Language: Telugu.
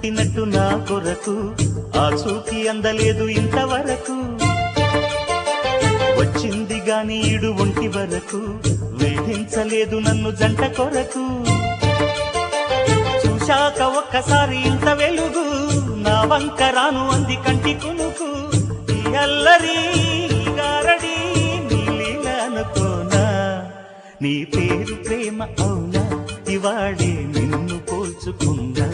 పుట్టినట్టు నా కొరకు ఆ చూకి అందలేదు ఇంతవరకు వచ్చింది గాని ఈడు ఒంటి వరకు వేధించలేదు నన్ను జంట కొరకు చూశాక ఒక్కసారి ఇంత వెలుగు నా వంక రాను అంది కంటి కునుకు ఈ అల్లరి గారడి నీలీలనుకోనా నీ పేరు ప్రేమ అవునా ఇవాడే నిన్ను పోల్చుకున్నా